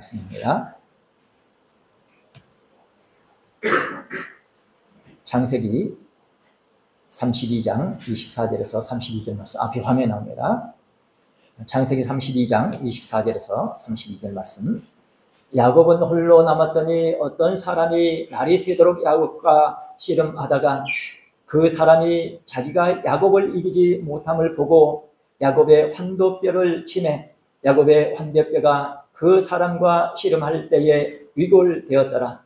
말씀입니다. 창세기 32장 24절에서 32절 말씀 앞에 화면에 나옵니다. 창세기 32장 24절에서 32절 말씀. 야곱은 홀로 남았더니 어떤 사람이 날이 새도록 야곱과 씨름하다가 그 사람이 자기가 야곱을 이기지 못함을 보고 야곱의 환도뼈를 치매 야곱의 환도뼈가 그 사람과 씨름할 때에 위골되었더라.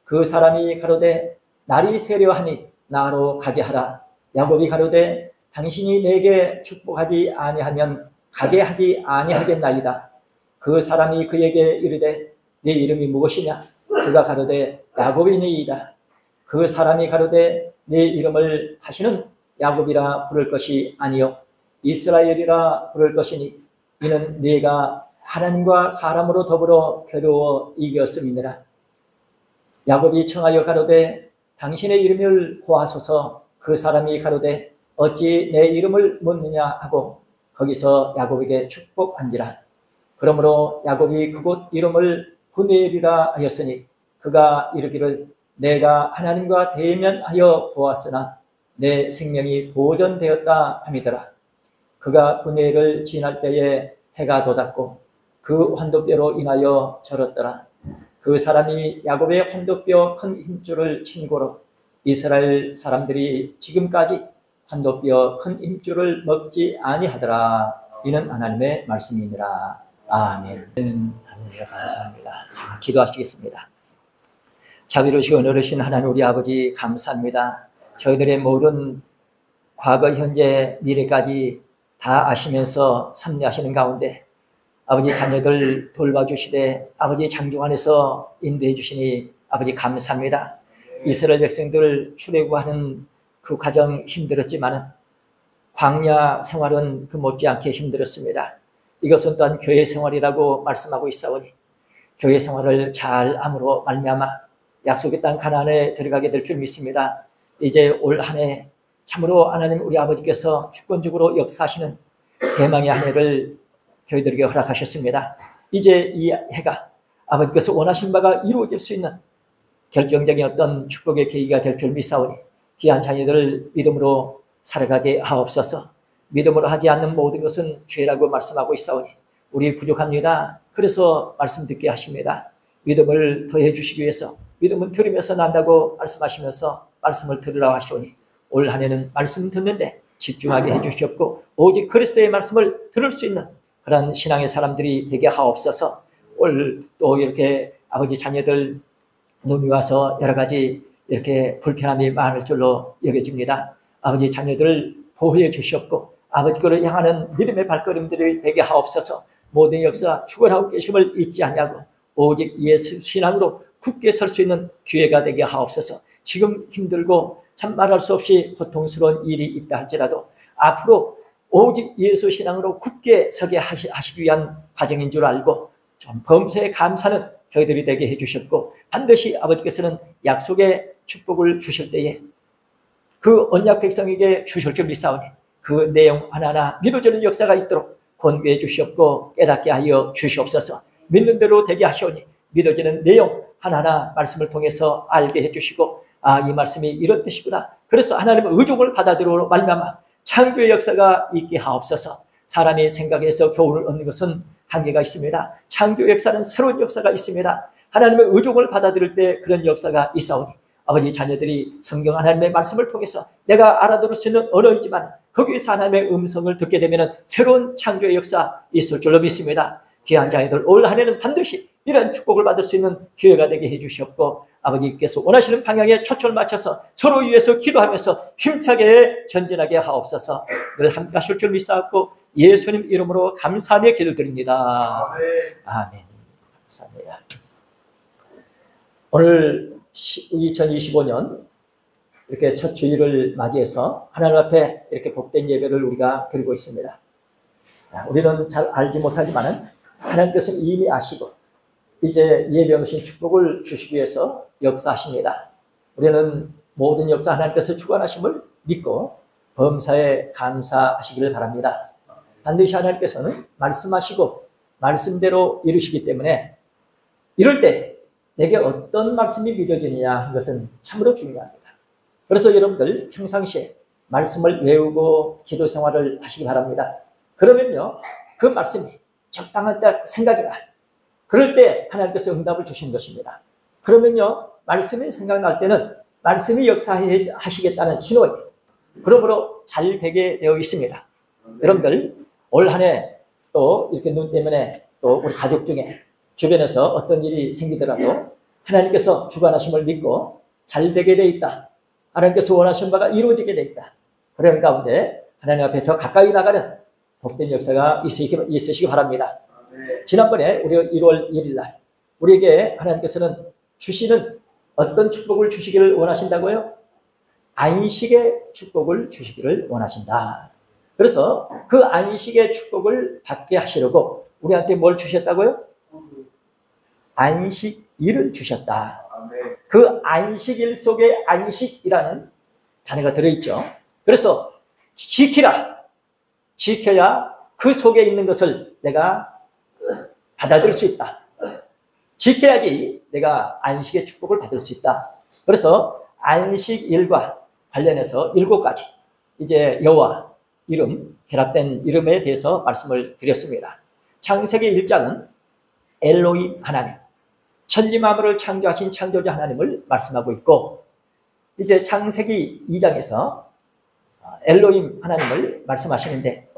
그 사람이 가로되 날이 새려 하니 나로 가게 하라. 야곱이 가로되 당신이 내게 축복하지 아니하면 가게 하지 아니하겠나이다. 그 사람이 그에게 이르되 네 이름이 무엇이냐? 그가 가로되 야곱이니이다. 그 사람이 가로되 네 이름을 다시는 야곱이라 부를 것이 아니요 이스라엘이라 부를 것이니 이는 네가 하나님과 사람으로 더불어 겨루어 이겼음이니라. 야곱이 청하여 가로되 당신의 이름을 고하소서. 그 사람이 가로되 어찌 내 이름을 묻느냐 하고 거기서 야곱에게 축복한지라. 그러므로 야곱이 그곳 이름을 브네엘이라 하였으니 그가 이르기를 내가 하나님과 대면하여 보았으나 내 생명이 보존되었다 함이더라. 그가 브네엘을 지날 때에 해가 돋았고 그 환도뼈로 인하여 절었더라. 그 사람이 야곱의 환도뼈 큰 힘줄을 친 고로 이스라엘 사람들이 지금까지 환도뼈 큰 힘줄을 먹지 아니하더라. 이는 하나님의 말씀이니라. 아멘. 하나님 감사합니다. 기도하시겠습니다. 자비로우시고 은혜로우신 하나님 우리 아버지 감사합니다. 저희들의 모든 과거, 현재, 미래까지 다 아시면서 섭리하시는 가운데 아버지 자녀들 돌봐주시되 아버지 장중 안에서 인도해 주시니 아버지 감사합니다. 이스라엘 백성들 출애굽하는 그 과정 힘들었지만은 광야 생활은 그 못지않게 힘들었습니다. 이것은 또한 교회 생활이라고 말씀하고 있사오니 교회 생활을 잘 함으로 말미암아 약속의 땅 가나안에 들어가게 될 줄 믿습니다. 이제 올 한 해 참으로 하나님 우리 아버지께서 주권적으로 역사하시는 대망의 한 해를 저희들에게 허락하셨습니다. 이제 이 해가 아버지께서 원하신 바가 이루어질 수 있는 결정적인 어떤 축복의 계기가 될 줄 믿사오니 귀한 자녀들을 믿음으로 살아가게 하옵소서. 믿음으로 하지 않는 모든 것은 죄라고 말씀하고 있사오니 우리 부족합니다. 그래서 말씀 듣게 하십니다. 믿음을 더해 주시기 위해서 믿음은 들으면서 난다고 말씀하시면서 말씀을 들으라고 하시오니 올 한 해는 말씀 듣는데 집중하게 해주시옵고 오직 그리스도의 말씀을 들을 수 있는 그런 신앙의 사람들이 되게 하옵소서. 올 또 이렇게 아버지 자녀들 눈이 와서 여러 가지 이렇게 불편함이 많을 줄로 여겨집니다. 아버지 자녀들을 보호해 주시옵고 아버지를 향하는 믿음의 발걸음들이 되게 하옵소서. 모든 역사 축원하고 계심을 잊지 않냐고 오직 예수 신앙으로 굳게 설 수 있는 기회가 되게 하옵소서. 지금 힘들고 참 말할 수 없이 고통스러운 일이 있다 할지라도 앞으로 오직 예수 신앙으로 굳게 서게 하시기 위한 과정인 줄 알고 좀 범사에 감사는 저희들이 되게 해주셨고 반드시 아버지께서는 약속의 축복을 주실 때에 그 언약 백성에게 주실 줄 믿사오니 그 내용 하나하나 믿어지는 역사가 있도록 권고해 주시옵고 깨닫게 하여 주시옵소서. 믿는 대로 되게 하시오니 믿어지는 내용 하나하나 말씀을 통해서 알게 해주시고 이 말씀이 이런 뜻이구나. 그래서 하나님의 의족을 받아들여 말미암아 창조의 역사가 있게 하옵소서. 사람이 생각해서 교훈을 얻는 것은 한계가 있습니다. 창조 역사는 새로운 역사가 있습니다. 하나님의 의족을 받아들일 때 그런 역사가 있사오니 아버지 자녀들이 성경 하나님의 말씀을 통해서 내가 알아들을 수 있는 언어이지만 거기에서 하나님의 음성을 듣게 되면 새로운 창조의 역사 있을 줄로 믿습니다. 귀한 자녀들 올 한 해는 반드시 이런 축복을 받을 수 있는 기회가 되게 해주시옵고 아버지께서 원하시는 방향에 초점을 맞춰서 서로 위해서 기도하면서 힘차게 전진하게 하옵소서. 늘 함께 하실 줄 믿사옵고 예수님 이름으로 감사하며 기도드립니다. 아멘. 감사합니다. 오늘 2025년 이렇게 첫 주일을 맞이해서 하나님 앞에 이렇게 복된 예배를 우리가 드리고 있습니다. 우리는 잘 알지 못하지만은 하나님께서는 이미 아시고 이제 예배 오신 축복을 주시기 위해서 역사하십니다. 우리는 모든 역사 하나님께서 주관하심을 믿고 범사에 감사하시기를 바랍니다. 반드시 하나님께서는 말씀하시고 말씀대로 이루시기 때문에 이럴 때 내게 어떤 말씀이 믿어지느냐 하는 것은 참으로 중요합니다. 그래서 여러분들 평상시에 말씀을 외우고 기도 생활을 하시기 바랍니다. 그러면요, 그 말씀이 적당한 때 생각이 나요. 그럴 때 하나님께서 응답을 주시는 것입니다. 그러면요, 말씀이 생각날 때는 말씀이 역사하시겠다는 신호예요. 그러므로 잘 되게 되어 있습니다. 여러분들 올 한 해 또 이렇게 눈 때문에 또 우리 가족 중에 주변에서 어떤 일이 생기더라도 하나님께서 주관하심을 믿고 잘 되게 돼 있다. 하나님께서 원하신 바가 이루어지게 돼 있다. 그런 가운데 하나님 앞에 더 가까이 나가는 복된 역사가 있으시기 바랍니다. 지난번에 우리가 1월 1일 날 우리에게 하나님께서는 주시는 어떤 축복을 주시기를 원하신다고요? 안식의 축복을 주시기를 원하신다. 그래서 그 안식의 축복을 받게 하시려고 우리한테 뭘 주셨다고요? 안식일을 주셨다. 그 안식일 속에 안식이라는 단어가 들어있죠. 그래서 지키라. 지켜야 그 속에 있는 것을 내가 받아들일 수 있다. 지켜야지 내가 안식의 축복을 받을 수 있다. 그래서 안식일과 관련해서 7가지 이제 여호와 이름, 결합된 이름에 대해서 말씀을 드렸습니다. 창세기 1장은 엘로힘 하나님, 천지 만물을 창조하신 창조자 하나님을 말씀하고 있고, 이제 창세기 2장에서 엘로힘 하나님을 말씀하시는데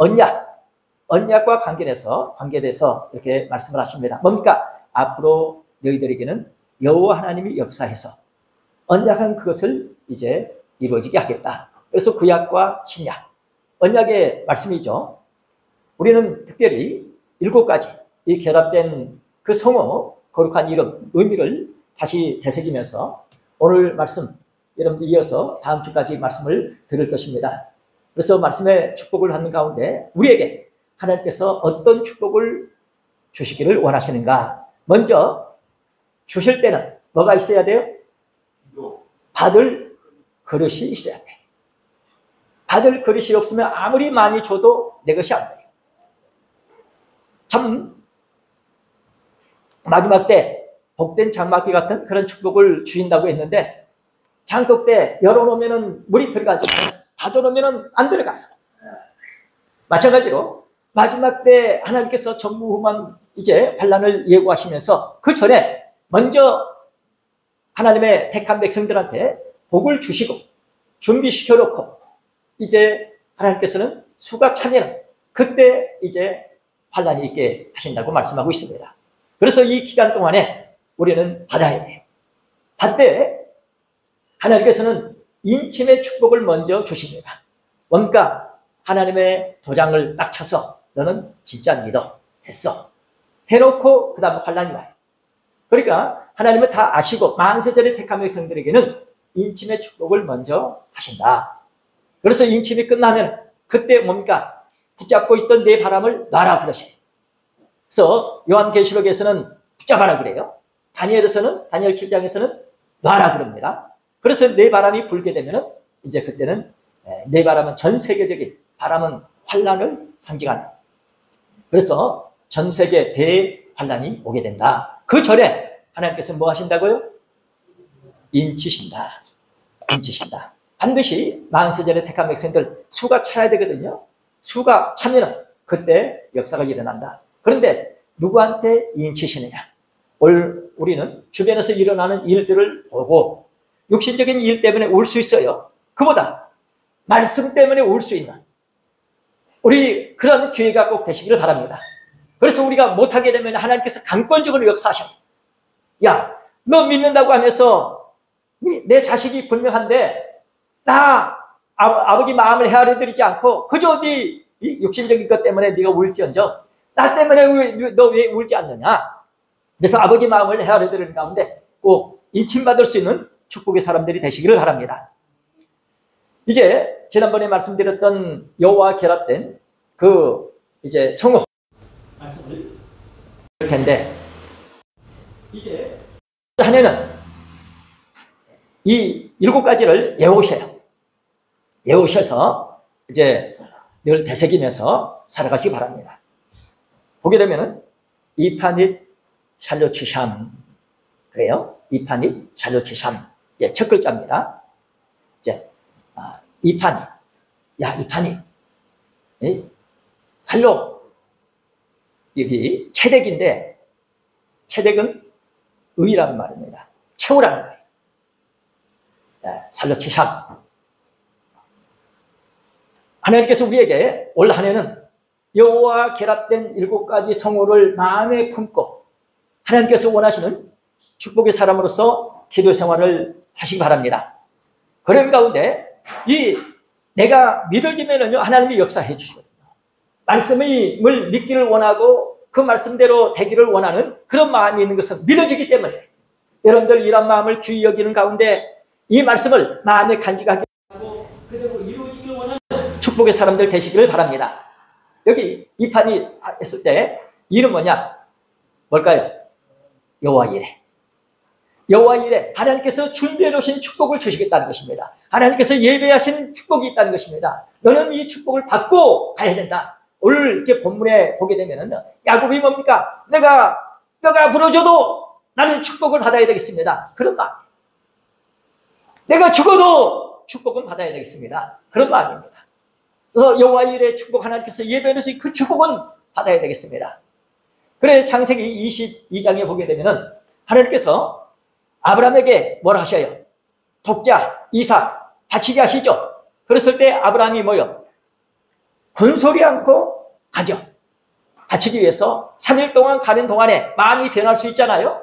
언약과 관계돼서 이렇게 말씀을 하십니다. 뭡니까? 앞으로 너희들에게는 여호와 하나님이 역사해서 언약한 그것을 이제 이루어지게 하겠다. 그래서 구약과 신약, 언약의 말씀이죠. 우리는 특별히 7가지 이 결합된 그 성호, 거룩한 이름, 의미를 다시 되새기면서 오늘 말씀 여러분들 이어서 다음 주까지 말씀을 들을 것입니다. 그래서 말씀의 축복을 받는 가운데 우리에게 하나님께서 어떤 축복을 주시기를 원하시는가? 먼저 주실 때는 뭐가 있어야 돼요? 받을 그릇이 있어야 돼요. 받을 그릇이 없으면 아무리 많이 줘도 내 것이 안 돼요. 참 마지막 때 복된 장막기 같은 그런 축복을 주신다고 했는데 장독 때 열어놓으면 물이 들어가지 닫아놓으면 안 들어가요. 마찬가지로 마지막 때 하나님께서 전무후무한 이제 환난을 예고하시면서 그 전에 먼저 하나님의 택한 백성들한테 복을 주시고 준비시켜 놓고 이제 하나님께서는 수가 차면 그때 이제 환난이 있게 하신다고 말씀하고 있습니다. 그래서 이 기간 동안에 우리는 받아야 돼요. 받되 하나님께서는 인침의 축복을 먼저 주십니다. 뭔가 하나님의 도장을 딱 쳐서 너는 진짜 믿어 했어 해놓고 그 다음 환난이 와요. 그러니까 하나님은 다 아시고 만세전에 택한 백성들에게는 인침의 축복을 먼저 하신다. 그래서 인침이 끝나면 그때 뭡니까? 붙잡고 있던 내 바람을 놔라 그러셔요. 그래서 요한계시록에서는 붙잡아라 그래요. 다니엘 7장에서는 놔라 그럽니다. 그래서 내 바람이 불게 되면은 이제 그때는 내 바람은 전 세계적인 바람은 환난을 상징하는. 그래서 전 세계 대환난이 오게 된다. 그 전에 하나님께서 뭐 하신다고요? 인치신다. 인치신다. 반드시 만세전에 택한 백성들 수가 차야 되거든요. 수가 차면은 그때 역사가 일어난다. 그런데 누구한테 인치시느냐? 우리는 주변에서 일어나는 일들을 보고 육신적인 일 때문에 울 수 있어요. 그보다 말씀 때문에 울 수 있는 우리 그런 기회가 꼭 되시기를 바랍니다. 그래서 우리가 못하게 되면 하나님께서 강권적으로 역사하셔요. 야, 너 믿는다고 하면서 내 자식이 분명한데 나 아버지 마음을 헤아려드리지 않고 그저 네 육신적인 것 때문에 네가 울지언정 나 때문에 너 왜 울지 않느냐? 그래서 아버지 마음을 헤아려드리는 가운데 꼭 인침받을 수 있는 축복의 사람들이 되시기를 바랍니다. 이제 지난번에 말씀드렸던 여호와 결합된 그 이제 성호 말씀을 드릴 텐데 이제 한 해는 이 7가지를 외우셔서 이제 늘 되새기면서 살아가시기 바랍니다. 보게 되면은 이파닛 샬로치샴 그래요. 이파니, 샬롯치샴. 예, 첫 글자입니다. 이제, 이파니. 야, 이파니. 예? 살로. 여기 체덱인데, 체덱은 의란 말입니다. 채우라는 거예요. 예, 샬롯치샴. 하나님께서 우리에게 올 한 해는 여호와와 결합된 7가지 성호를 마음에 품고 하나님께서 원하시는 축복의 사람으로서 기도 생활을 하시기 바랍니다. 그런 가운데 내가 믿어지면은요, 하나님이 역사해 주시거든요. 말씀을 믿기를 원하고 그 말씀대로 되기를 원하는 그런 마음이 있는 것은 믿어지기 때문에 여러분들 이런 마음을 귀히 여기는 가운데 이 말씀을 마음에 간직하게 하고 그대로 이루어지기를 원하는 축복의 사람들 되시기를 바랍니다. 여기 이판이 했을 때 이는 뭐냐? 뭘까요? 여호와 이레. 여호와 이레. 하나님께서 준비해 놓으신 축복을 주시겠다는 것입니다. 하나님께서 예배하신 축복이 있다는 것입니다. 너는 이 축복을 받고 가야 된다. 오늘 이제 본문에 보게 되면은 야곱이 뭡니까? 내가 뼈가 부러져도 나는 축복을 받아야 되겠습니다. 그런 마음. 내가 죽어도 축복은 받아야 되겠습니다. 그런 마음입니다. 그래서 여호와 이레 축복 하나님께서 예배해 놓으신 그 축복은 받아야 되겠습니다. 그래 창세기 22장에 보게 되면은 하나님께서 아브라함에게 뭐라 하셔요? 독자 이삭 바치게 하시죠. 그랬을 때 아브라함이 뭐요? 군소리 않고 가죠. 바치기 위해서 3일 동안 가는 동안에 마음이 변할 수 있잖아요.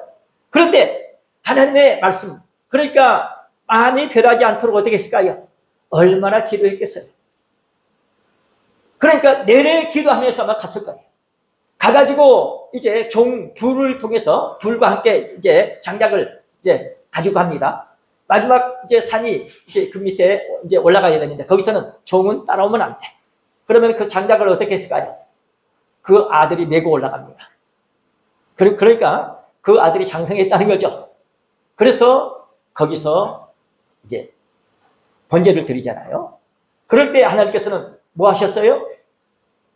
그런데 하나님의 말씀, 그러니까 마음이 변하지 않도록 어떻게 했을까요? 얼마나 기도했겠어요. 그러니까 내내 기도하면서만 갔을 거예요. 가가지고 이제 종 둘을 통해서 둘과 함께 이제 장작을 이제 가지고 갑니다. 마지막 이제 산이 이제 그 밑에 이제 올라가야 되는데 거기서는 종은 따라오면 안 돼. 그러면 그 장작을 어떻게 했을까요? 그 아들이 메고 올라갑니다. 그러니까 그 아들이 장성했다는 거죠. 그래서 거기서 이제 번제를 드리잖아요. 그럴 때 하나님께서는 뭐 하셨어요?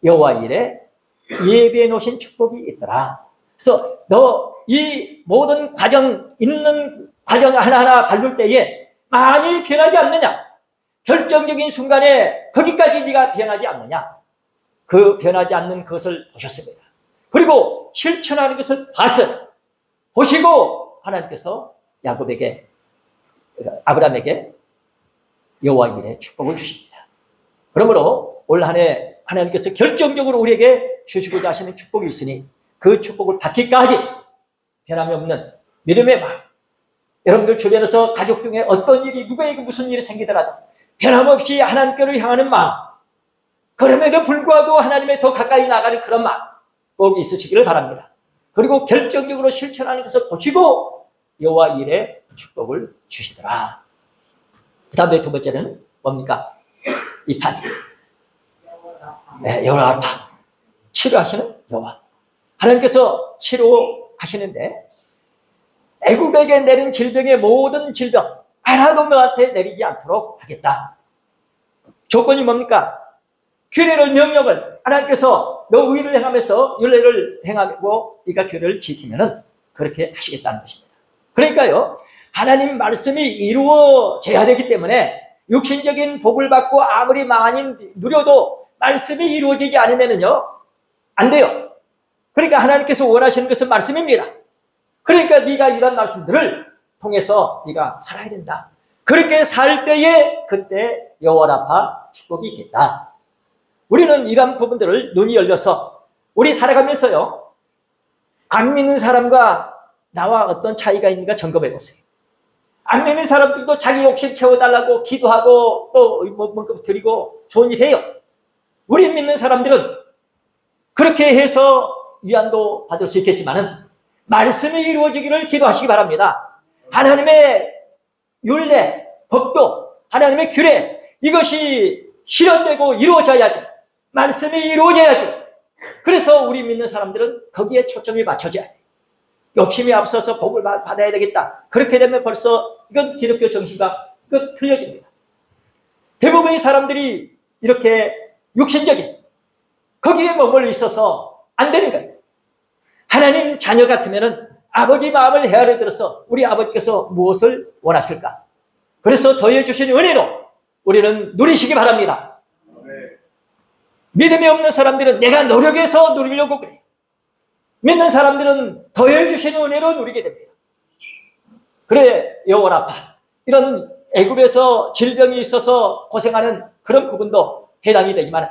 여호와 이레 예배해 놓으신 축복이 있더라. 그래서 너 이 모든 과정 있는 과정 하나하나 밟을 때에 많이 변하지 않느냐? 결정적인 순간에 거기까지 네가 변하지 않느냐? 그 변하지 않는 것을 보셨습니다. 그리고 실천하는 것을 봤어요. 보시고 하나님께서 야곱에게 아브라함에게 여호와 이레 축복을 주십니다. 그러므로 올 한 해 하나님께서 결정적으로 우리에게 주시고자 하시는 축복이 있으니 그 축복을 받기까지 변함이 없는 믿음의 마음. 여러분들 주변에서 가족 중에 어떤 일이 누구에게 무슨 일이 생기더라도 변함없이 하나님께로 향하는 마음. 그럼에도 불구하고 하나님에 더 가까이 나가는 그런 마음 꼭 있으시기를 바랍니다. 그리고 결정적으로 실천하는 것을 보시고 여호와 이레 축복을 주시더라. 그 다음에 두 번째는 뭡니까? 이파니. 네, 여호와 라파. 치료하시는 여호와. 하나님께서 치료하시는데 애굽에게 내린 질병의 모든 질병 하나도 너한테 내리지 않도록 하겠다. 조건이 뭡니까? 규례를 명령을 하나님께서 너 의를 행하면서 율례를 행하고 네가 규례를 지키면은 그렇게 하시겠다는 것입니다. 그러니까요, 하나님 말씀이 이루어져야 되기 때문에 육신적인 복을 받고 아무리 많이 누려도 말씀이 이루어지지 않으면은요 안 돼요. 그러니까 하나님께서 원하시는 것은 말씀입니다. 그러니까 네가 이런 말씀들을 통해서 네가 살아야 된다. 그렇게 살 때에 그때 여호와 라파 축복이 있겠다. 우리는 이런 부분들을 눈이 열려서 우리 살아가면서요 안 믿는 사람과 나와 어떤 차이가 있는가 점검해 보세요. 안 믿는 사람들도 자기 욕심 채워달라고 기도하고 또 뭐 드리고 좋은 일 해요. 우리 믿는 사람들은 그렇게 해서 위안도 받을 수 있겠지만은 말씀이 이루어지기를 기도하시기 바랍니다. 하나님의 율례, 법도, 하나님의 규례 이것이 실현되고 이루어져야지. 말씀이 이루어져야지. 그래서 우리 믿는 사람들은 거기에 초점이 맞춰져야 돼. 욕심이 앞서서 복을 받아야 되겠다. 그렇게 되면 벌써 이건 기독교 정신과 틀려집니다. 대부분의 사람들이 이렇게 육신적인 거기에 머물러 있어서 안 되는 거예요. 하나님 자녀 같으면은 아버지 마음을 헤아려 들어서 우리 아버지께서 무엇을 원하실까? 그래서 더해주신 은혜로 우리는 누리시기 바랍니다. 믿음이 없는 사람들은 내가 노력해서 누리려고 그래. 믿는 사람들은 더해주신 은혜로 누리게 됩니다. 그래, 여호와라파, 이런 애굽에서 질병이 있어서 고생하는 그런 부분도 해당이 되지만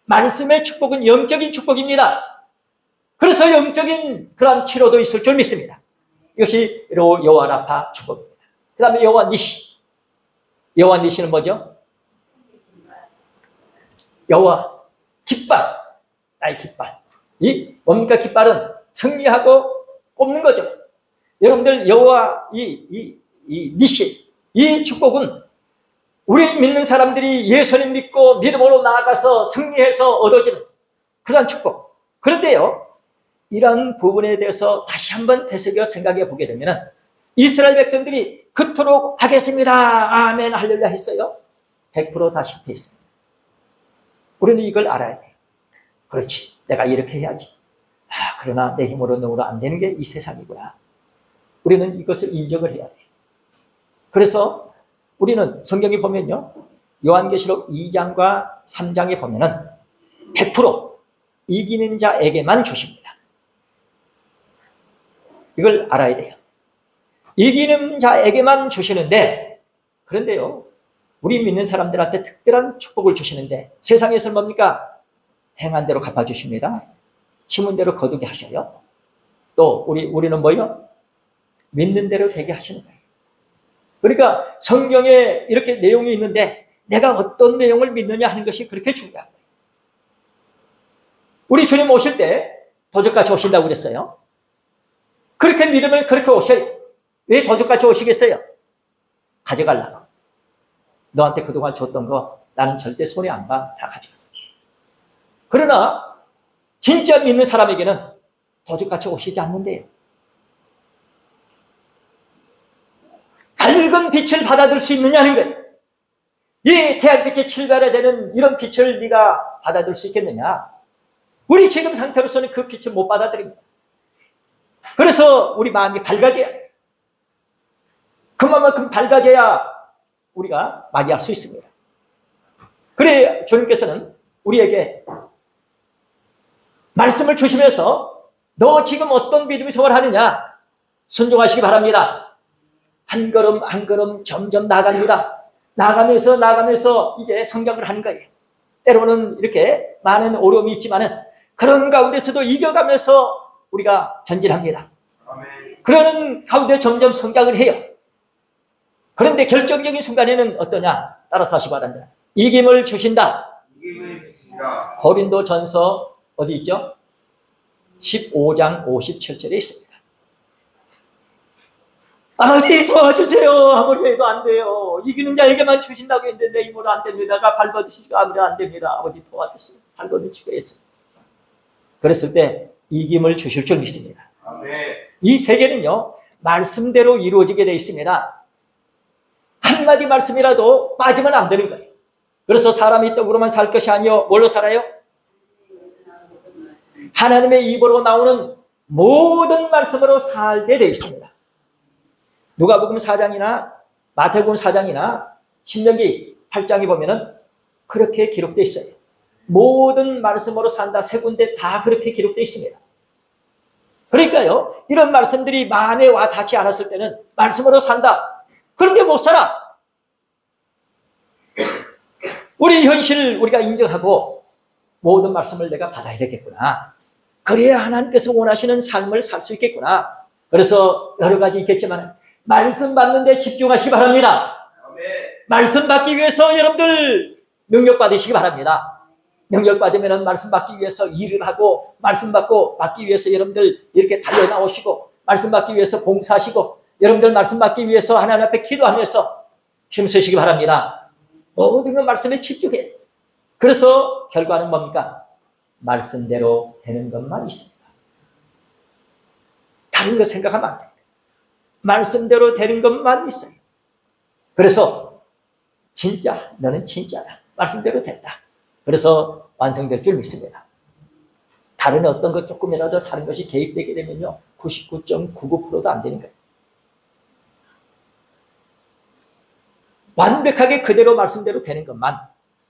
말씀의 축복은 영적인 축복입니다. 그래서 영적인 그런 치료도 있을 줄 믿습니다. 이것이 여호와라파 축복입니다. 그 다음에 여호와 니시. 여호와 니시는 뭐죠? 여호와 깃발, 나의 깃발. 이 뭡니까? 깃발은 승리하고 꼽는 거죠. 여러분들 여호와 이 니시, 이 축복은 우리 믿는 사람들이 예수님 믿고 믿음으로 나아가서 승리해서 얻어지는 그런 축복. 그런데요, 이런 부분에 대해서 다시 한번 되새겨 생각해 보게 되면 이스라엘 백성들이 그토록 하겠습니다, 아멘, 할렐루야 했어요. 100% 다 실패했습니다. 우리는 이걸 알아야 돼요. 그렇지, 내가 이렇게 해야지. 그러나 내 힘으로 너무나 안 되는 게 이 세상이구나. 우리는 이것을 인정을 해야 돼요. 그래서 우리는 성경에 보면요, 요한계시록 2장과 3장에 보면은 100% 이기는 자에게만 주십니다. 이걸 알아야 돼요. 이기는 자에게만 주시는데, 그런데요, 우리 믿는 사람들한테 특별한 축복을 주시는데 세상에서는 뭡니까? 행한 대로 갚아주십니다. 심은 대로 거두게 하셔요. 또 우리는 뭐요? 믿는 대로 되게 하시는 거예요. 그러니까 성경에 이렇게 내용이 있는데 내가 어떤 내용을 믿느냐 하는 것이 그렇게 중요한 거예요. 우리 주님 오실 때 도적같이 오신다고 그랬어요. 그렇게 믿으면 그렇게 오셔요. 왜 도적같이 오시겠어요? 가져가려고. 너한테 그동안 줬던 거 나는 절대 손에 안 봐. 다 가져갔어. 그러나 진짜 믿는 사람에게는 도둑같이 오시지 않는데요. 밝은 빛을 받아들일 수 있느냐는 거예요. 이 태양빛이 칠발해되는 이런 빛을 네가 받아들일 수 있겠느냐? 우리 지금 상태로서는 그 빛을 못 받아들입니다. 그래서 우리 마음이 밝아져야 돼요. 그만큼 밝아져야 우리가 맞이할 수 있습니다. 그래 주님께서는 우리에게 말씀을 주시면서 너 지금 어떤 믿음의 생활을 하느냐? 순종하시기 바랍니다. 한 걸음 한 걸음 점점 나아갑니다. 나가면서 이제 성장을 하는 거예요. 때로는 이렇게 많은 어려움이 있지만은 그런 가운데서도 이겨가면서 우리가 전진합니다. 그러는 가운데 점점 성장을 해요. 그런데 결정적인 순간에는 어떠냐? 따라서 하시기 바랍니다. 이김을 주신다. 고린도전서 어디 있죠? 15장 57절에 있습니다. 아버지 도와주세요. 아무리 해도 안 돼요. 이기는 자에게만 주신다고 했는데 내 힘으로 안 됩니다. 발버둥치기가 아무리 안 됩니다. 아버지 도와주세요. 발버둥치기가 했어요. 그랬을 때 이김을 주실 줄 믿습니다. 이 세계는요, 말씀대로 이루어지게 되어 있습니다. 한마디 말씀이라도 빠지면 안 되는 거예요. 그래서 사람이 떡으로만 살 것이 아니요 뭘로 살아요? 하나님의 입으로 나오는 모든 말씀으로 살게 되어 있습니다. 누가복음 4장이나 마태복음 4장이나 신명기 8장에 보면은 그렇게 기록되어 있어요. 모든 말씀으로 산다 세 군데 다 그렇게 기록되어 있습니다. 그러니까요, 이런 말씀들이 마음에 와 닿지 않았을 때는 말씀으로 산다. 그런데 못 살아. 우리 현실을 우리가 인정하고 모든 말씀을 내가 받아야 되겠구나. 그래야 하나님께서 원하시는 삶을 살 수 있겠구나. 그래서 여러 가지 있겠지만 말씀 받는 데 집중하시기 바랍니다. 말씀 받기 위해서 여러분들 능력 받으시기 바랍니다. 능력 받으면 말씀 받기 위해서 일을 하고 말씀 받기 위해서 여러분들 이렇게 달려나오시고 말씀 받기 위해서 봉사하시고 여러분들 말씀 받기 위해서 하나님 앞에 기도하면서 힘쓰시기 바랍니다. 모든 건 말씀에 집중해. 그래서 결과는 뭡니까? 말씀대로 되는 것만 있습니다. 다른 거 생각하면 안 됩니다. 말씀대로 되는 것만 있어요. 그래서 진짜 너는 진짜다. 말씀대로 됐다. 그래서 완성될 줄 믿습니다. 다른 어떤 것 조금이라도 다른 것이 개입되게 되면요, 99.99%도 안 되는 거예요. 완벽하게 그대로 말씀대로 되는 것만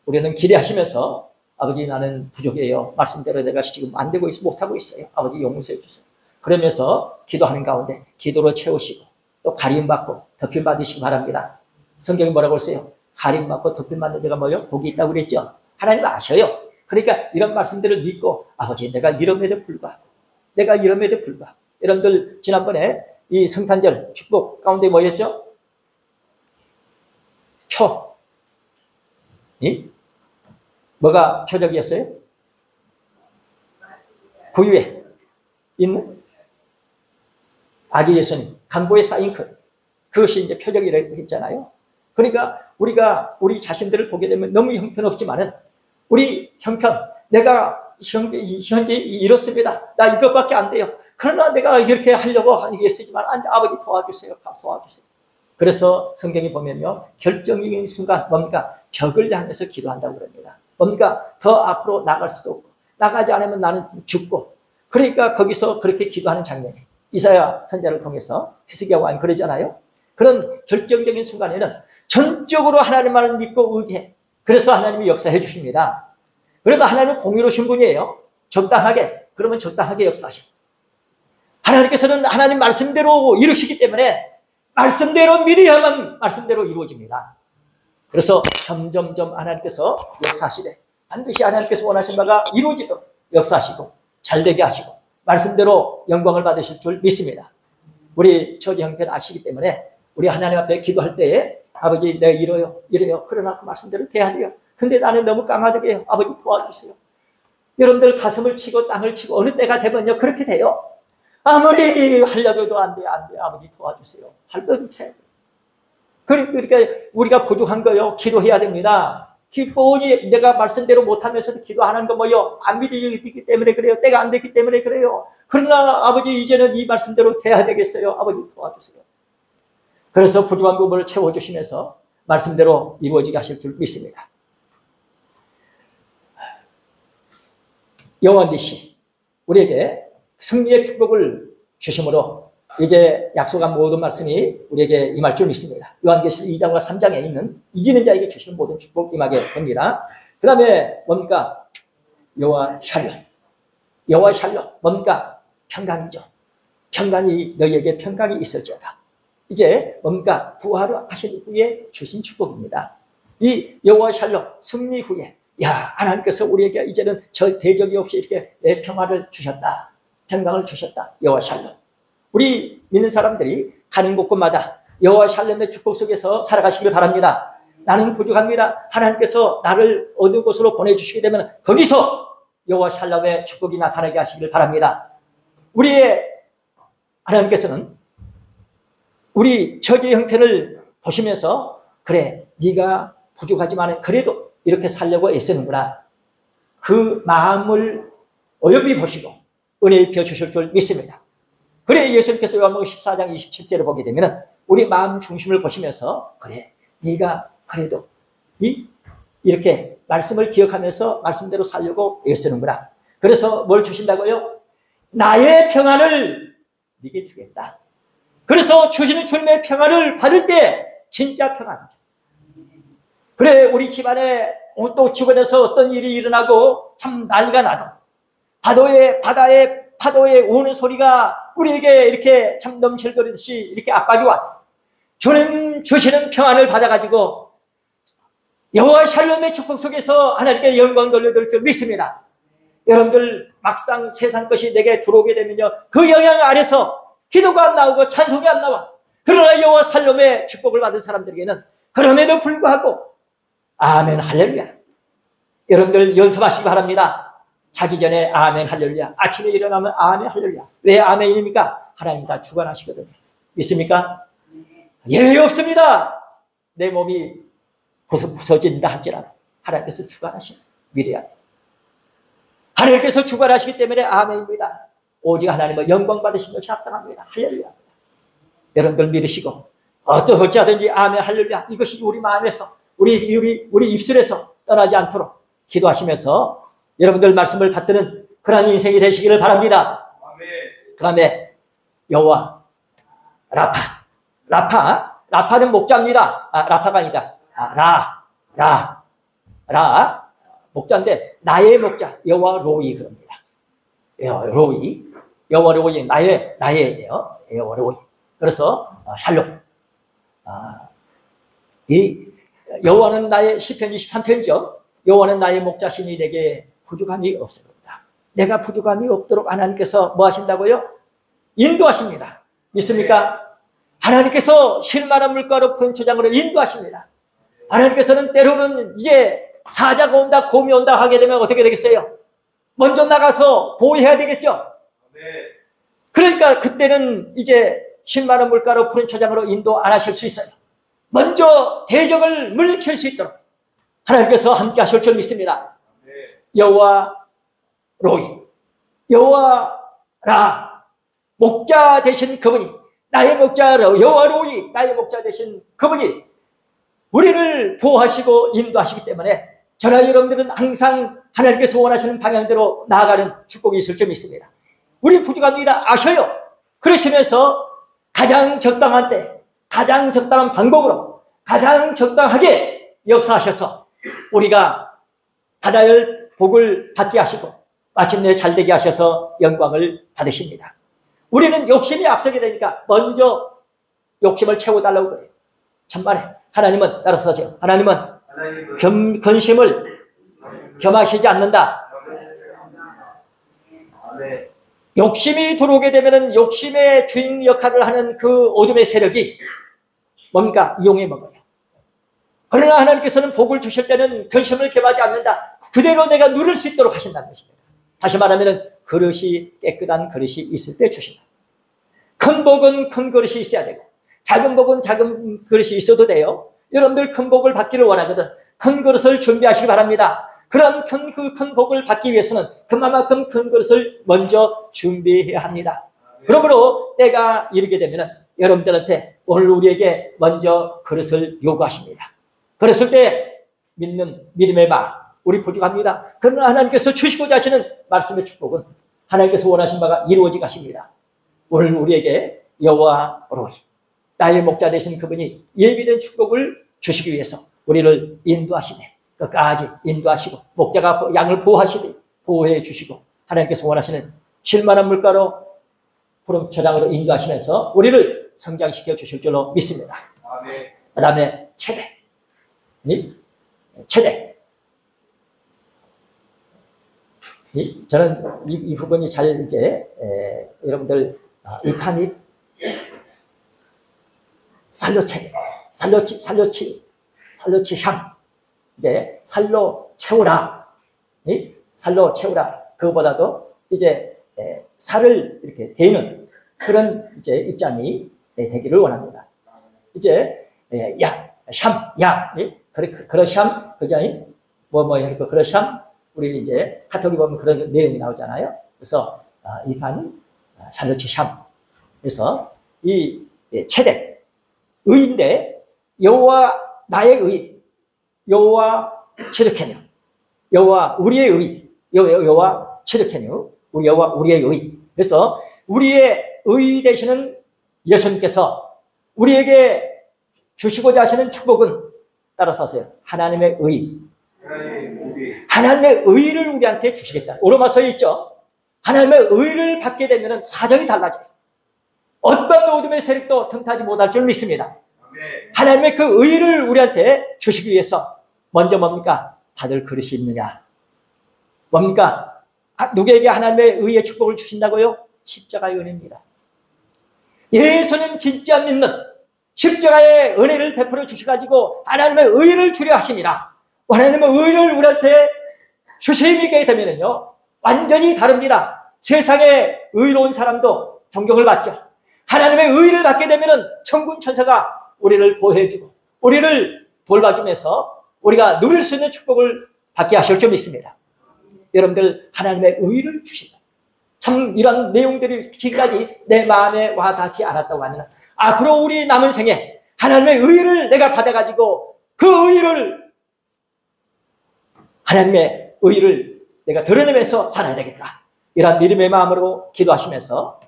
우리는 기대하시면서 아버지 나는 부족해요. 말씀대로 내가 지금 안 되고 못하고 있어요. 아버지 용서해 주세요. 그러면서 기도하는 가운데 기도로 채우시고 또 가림받고 덮임받으시기 바랍니다. 성경이 뭐라고 했어요? 가림받고 덮임받는 자가 뭐요? 복이 있다고 그랬죠. 하나님 아셔요. 그러니까 이런 말씀들을 믿고 아버지 내가 이름에도 불구하고 여러분들 지난번에 이 성탄절 축복 가운데 뭐였죠? 표. 뭐가 표적이었어요? 구유에 있는 아기 예수님 강보에 쌓인 그것이 이제 표적이라고 했잖아요. 그러니까 우리가 우리 자신들을 보게 되면 너무 형편없지만은 우리 형편 내가 현재 이렇습니다. 나 이것밖에 안 돼요. 그러나 내가 이렇게 하려고 애쓰지만 아버지 도와주세요. 도와주세요. 그래서 성경이 보면요. 결정적인 순간 뭡니까? 벽을 향해서 기도한다고 그럽니다. 뭡니까? 더 앞으로 나갈 수도 없고 나가지 않으면 나는 죽고 그러니까 거기서 그렇게 기도하는 장면이 이사야 선지자를 통해서 히스기야 왕이 그러잖아요. 그런 결정적인 순간에는 전적으로 하나님만을 믿고 의지해. 그래서 하나님이 역사해 주십니다. 그러면 하나님은 공의로우신 분이에요. 적당하게. 그러면 적당하게 역사하시고. 하나님께서는 하나님 말씀대로 이루시기 때문에 말씀대로 미리하면 말씀대로 이루어집니다. 그래서 점점점 하나님께서 역사하시되 반드시 하나님께서 원하신 바가 이루어지도록 역사하시고 잘되게 하시고 말씀대로 영광을 받으실 줄 믿습니다. 우리 처지 형편 아시기 때문에 우리 하나님 앞에 기도할 때에 아버지 내가 이래요. 그러나 그 말씀대로 돼야 돼요. 근데 나는 너무 까마득해요. 아버지 도와주세요. 여러분들 가슴을 치고 땅을 치고 어느 때가 되면요 그렇게 돼요. 아무리 하려고도 안 돼요. 아버지 도와주세요. 할버주세요. 그러니까 우리가 부족한 거요. 기도해야 됩니다. 뻔히 내가 말씀대로 못하면서도 기도하는 거 뭐요? 안 믿기 때문에 그래요. 때가 안 됐기 때문에 그래요. 그러나 아버지 이제는 이 말씀대로 돼야 되겠어요. 아버지 도와주세요. 그래서 부족한 부분을 채워주시면서 말씀대로 이루어지게 하실 줄 믿습니다. 영원히시 우리에게 승리의 축복을 주심으로 이제 약속한 모든 말씀이 우리에게 임할 줄 믿습니다. 요한계시록 2장과 3장에 있는 이기는 자에게 주시는 모든 축복 임하게 됩니다. 그 다음에 뭡니까? 여호와 샬롬. 뭡니까? 평강이죠. 평강이 너희에게 평강이 있을지어다. 이제 뭡니까? 부활하신 후에 주신 축복입니다. 이 여호와 샬롬 승리 후에 하나님께서 우리에게 이제는 저 대적이 없이 이렇게 평화를 주셨다. 평강을 주셨다. 여호와 샬롬. 우리 믿는 사람들이 가는 곳곳마다 여호와 샬롬의 축복 속에서 살아가시길 바랍니다. 나는 부족합니다. 하나님께서 나를 어느 곳으로 보내주시게 되면 거기서 여호와 샬롬의 축복이 나타나게 하시길 바랍니다. 우리의 하나님께서는 우리 처지의 형편을 보시면서 그래 네가 부족하지만 그래도 이렇게 살려고 애쓰는구나. 그 마음을 어여비 보시고 은혜 입혀 주실 줄 믿습니다. 그래 예수님께서 요한복음 14장 27절을 보게 되면 우리 마음 중심을 보시면서 그래 네가 그래도 이렇게 말씀을 기억하면서 말씀대로 살려고 애쓰는구나. 그래서 뭘 주신다고요? 나의 평안을 네게 주겠다. 그래서 주시는 주님의 평안을 받을 때 진짜 평안이죠. 그래 우리 집안에 또 주변에서 어떤 일이 일어나고 참 난리가 나도 바다에 파도에 우는 소리가 우리에게 이렇게 참 넘실거리듯이 이렇게 압박이 와도 주님 주시는 평안을 받아가지고 여호와 샬롬의 축복 속에서 하나님께 영광 돌려드릴 줄 믿습니다. 여러분들 막상 세상 것이 내게 들어오게 되면요 그 영향 아래서 기도가 안 나오고 찬송이 안 나와. 그러나 여호와 샬롬의 축복을 받은 사람들에게는 그럼에도 불구하고 아멘 할렐루야. 여러분들 연습하시기 바랍니다. 자기 전에 아멘 할렐루야. 아침에 일어나면 아멘 할렐루야. 왜 아멘입니까? 하나님 다 주관하시거든요. 믿습니까? 예외 없습니다. 내 몸이 부서진다 할지라도 하나님께서 주관하시는 미래야. 하나님께서 주관하시기 때문에 아멘입니다. 오직 하나님의 영광 받으신 것이 합당합니다. 할렐루야. 여러분들 믿으시고 어떻게 하든지 아멘 할렐루야. 이것이 우리 마음에서 우리 입술에서 떠나지 않도록 기도하시면서 여러분들 말씀을 받드는 그런 인생이 되시기를 바랍니다. 그 다음에 여호와 라파는 목자입니다. 라파가 아니다. 목자인데 나의 목자 여호와 로이 그럽니다. 여호와 로이 나의예요. 여호와 로이. 그래서 샬롬. 이 여호와는 나의 시편 23편이죠. 여호와는 나의 목자시니 내게 부족함이 없습니다. 내가 부족함이 없도록 하나님께서 뭐 하신다고요? 인도하십니다. 믿습니까? 하나님께서 실만한 물가로 푸른 초장으로 인도하십니다. 하나님께서는 때로는 이제 사자가 온다, 곰이 온다 하게 되면 어떻게 되겠어요? 먼저 나가서 보호해야 되겠죠? 그러니까 그때는 이제 실만한 물가로 푸른 초장으로 인도 안 하실 수 있어요. 먼저 대적을 물리칠 수 있도록 하나님께서 함께 하실 줄 믿습니다. 여호와 로이, 여호와 라, 목자 되신 그분이, 나의 목자 여호와 로이, 나의 목자 되신 그분이 우리를 보호하시고 인도하시기 때문에 저나 여러분들은 항상 하나님께서 원하시는 방향대로 나아가는 축복이 있을 줄 믿습니다. 우리 부족합니다. 아셔요. 그러시면서 가장 적당한 때, 가장 적당한 방법으로, 가장 적당하게 역사하셔서 우리가 다다열 복을 받게 하시고 마침내 잘되게 하셔서 영광을 받으십니다. 우리는 욕심이 앞서게 되니까 먼저 욕심을 채워달라고 그래요. 천만에 하나님은 따라서세요. 하나님은 근심을 겸하시지 않는다. 욕심이 들어오게 되면 욕심의 주인 역할을 하는 그 어둠의 세력이 뭡니까? 이용해 먹어요. 그러나 하나님께서는 복을 주실 때는 근심을 겸하지 않는다. 그대로 내가 누릴 수 있도록 하신다는 것입니다. 다시 말하면 그릇이 깨끗한 그릇이 있을 때 주신다. 큰 복은 큰 그릇이 있어야 되고 작은 복은 작은 그릇이 있어도 돼요. 여러분들 큰 복을 받기를 원하거든 큰 그릇을 준비하시기 바랍니다. 그런 큰 복을 받기 위해서는 그만큼 큰 그릇을 먼저 준비해야 합니다. 그러므로 때가 이르게 되면 여러분들한테 오늘 우리에게 먼저 그릇을 요구하십니다. 그랬을 때 믿음의 마 우리 부족합니다. 그러나 하나님께서 주시고자 하시는 말씀의 축복은 하나님께서 원하신 바가 이루어지게 하십니다. 오늘 우리에게 여호와 로이 나의 목자 되신 그분이 예비된 축복을 주시기 위해서 우리를 인도하시네. 끝까지 인도하시고 목자가 양을 보호하시되 보호해 주시고 하나님께서 원하시는 실만한 물가로 푸른 초장으로 인도하시면서 우리를 성장시켜 주실 줄로 믿습니다. 그 다음에 체대. 저는 이 부분이 잘 이제 여러분들 이 판이 살로체대, 살로치 향 이제 살로 채우라, 살로 채우라. 그거보다도 이제 살을 이렇게 대는 그런 이제 입장이 되기를 원합니다. 이제 그러샴 그자니 그러샴 우리 이제 카톡에 보면 그런 내용이 나오잖아요. 그래서 이 판이 살로치 샴. 그래서 이 체대 의인데 여호와 나의 의, 여호와 치르케뇨, 여호와 우리의 의, 여호와 치르케뇨, 여호와 우리의 의. 그래서 우리의 의 되시는 예수님께서 우리에게 주시고자 하시는 축복은 따라서 하세요. 하나님의 의. 하나님의 의를 우리한테 주시겠다. 로마서에 있죠. 하나님의 의를 받게 되면 사정이 달라져요. 어떤 어둠의 세력도 틈타지 못할 줄 믿습니다. 하나님의 그 의를 우리한테 주시기 위해서 먼저 뭡니까? 받을 그릇이 있느냐? 뭡니까? 누구에게 하나님의 의의 축복을 주신다고요? 십자가의 은혜입니다. 예수님 진짜 믿는 십자가의 은혜를 베풀어 주셔가지고 하나님의 의를 주려 하십니다. 하나님의 의를 우리한테 주시게 되면요 완전히 다릅니다. 세상에 의로운 사람도 존경을 받죠. 하나님의 의를 받게 되면 천군 천사가 우리를 보호해주고 우리를 돌봐주면서 우리가 누릴 수 있는 축복을 받게 하실 줄 믿습니다. 여러분들 하나님의 의를 주신다. 참 이런 내용들이 지금까지 내 마음에 와 닿지 않았다고 하면 앞으로 우리 남은 생에 하나님의 의를 내가 받아가지고 그 의를 하나님의 의를 내가 드러내면서 살아야 되겠다. 이런 믿음의 마음으로 기도하시면서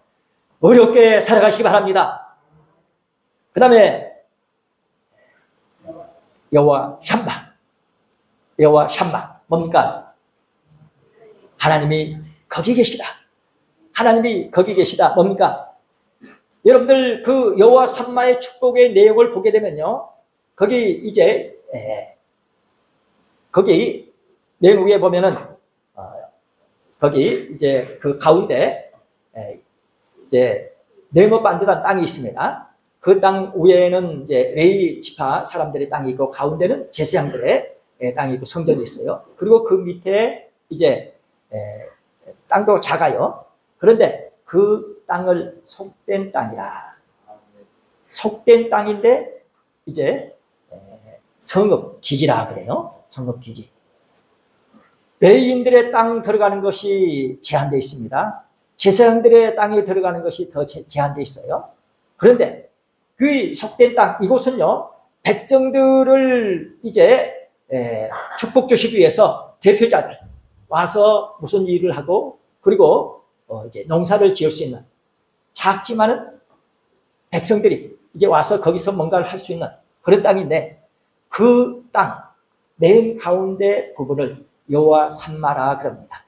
어렵게 살아가시기 바랍니다. 그 다음에 여호와 샴마. 여호와 샴마 뭡니까? 하나님이 거기 계시다. 하나님이 거기 계시다. 뭡니까? 여러분들 그 여호와 샴마의 축복의 내용을 보게 되면요, 거기 이제 거기 맨 위에 보면은 거기 이제 그 가운데 이제 네모 반듯한 땅이 있습니다. 그 땅 위에는 이제 레위 지파 사람들의 땅이 있고, 가운데는 제사장들의 땅이 있고 성전이 있어요. 그리고 그 밑에 이제 땅도 작아요. 그런데 그 땅을 속된 땅이라, 속된 땅인데 이제 성읍 기지라 그래요. 성읍 기지. 레위인들의 땅 들어가는 것이 제한되어 있습니다. 제사장들의 땅에 들어가는 것이 더 제한되어 있어요. 그런데 그 속된 땅, 이곳은요, 백성들을 이제 축복 주시기 위해서 대표자들 와서 무슨 일을 하고, 그리고 이제 농사를 지을 수 있는, 작지만은 백성들이 이제 와서 거기서 뭔가를 할 수 있는 그런 땅인데, 그 땅 맨 가운데 부분을 여호와 샴마라 그럽니다.